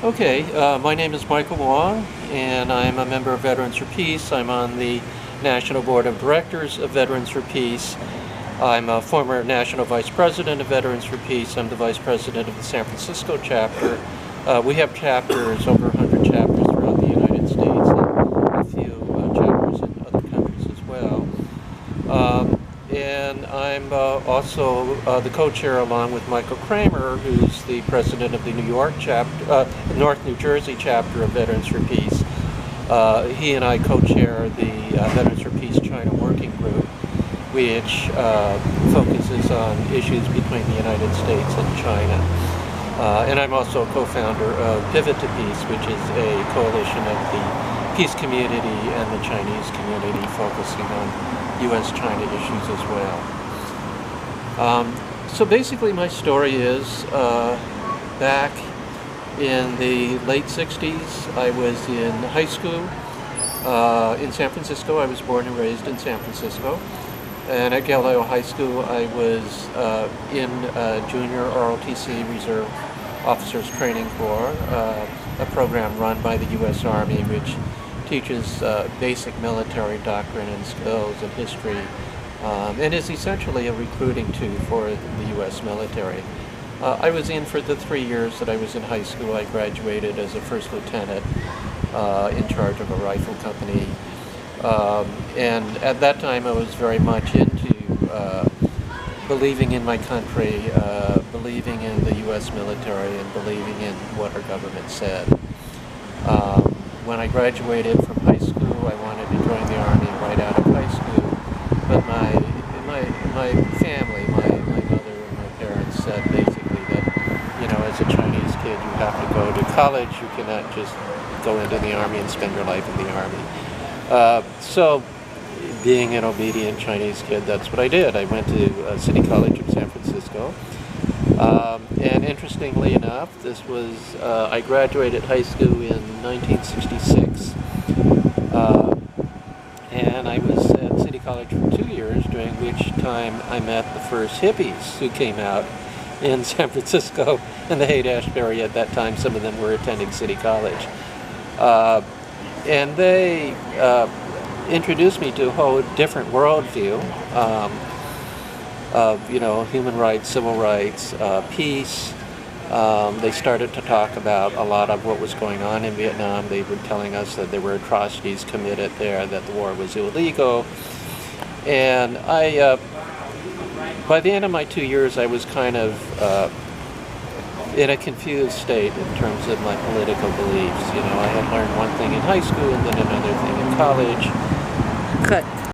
Okay, my name is Michael Wong, and I'm a member of Veterans for Peace. I'm on the National Board of Directors of Veterans for Peace. I'm a former National Vice President of Veterans for Peace. I'm the Vice President of the San Francisco chapter. We have chapters, over 100 chapters throughout the United States, and a few chapters in other countries as well. And I'm also the co-chair, along with Michael Kramer, who's the president of the New York chapter, North New Jersey chapter of Veterans for Peace. He and I co-chair the Veterans for Peace China Working Group, which focuses on issues between the United States and China. And I'm also a co-founder of Pivot to Peace, which is a coalition of the peace community and the Chinese community, focusing on U.S.-China issues as well. So basically my story is back in the late 60s, I was in high school in San Francisco. I was born and raised in San Francisco. And at Galileo High School, I was in Junior ROTC Reserve Officers Training Corps, a program run by the U.S. Army, which teaches basic military doctrine and skills and history, and is essentially a recruiting tool for the U.S. military. I was in for the 3 years that I was in high school. I graduated as a first lieutenant in charge of a rifle company. And at that time I was very much into believing in my country, believing in the U.S. military, and believing in what our government said. When I graduated from high school, I wanted to join the Army right out of high school, but my family, my mother and my parents said basically that, you know, as a Chinese kid you have to go to college, you cannot just go into the Army and spend your life in the Army. So, being an obedient Chinese kid, that's what I did. I went to City College of San Francisco. And interestingly enough, this was, I graduated high school in 1966. And I was at City College for 2 years, during which time I met the first hippies who came out in San Francisco and the Haight-Ashbury at that time. Some of them were attending City College. And they introduced me to a whole different worldview of, you know, human rights, civil rights, peace. They started to talk about a lot of what was going on in Vietnam. They were telling us that there were atrocities committed there, that the war was illegal. And I, by the end of my 2 years, I was kind of in a confused state in terms of my political beliefs. You know, I had learned one thing in high school and then another thing in college. Cut.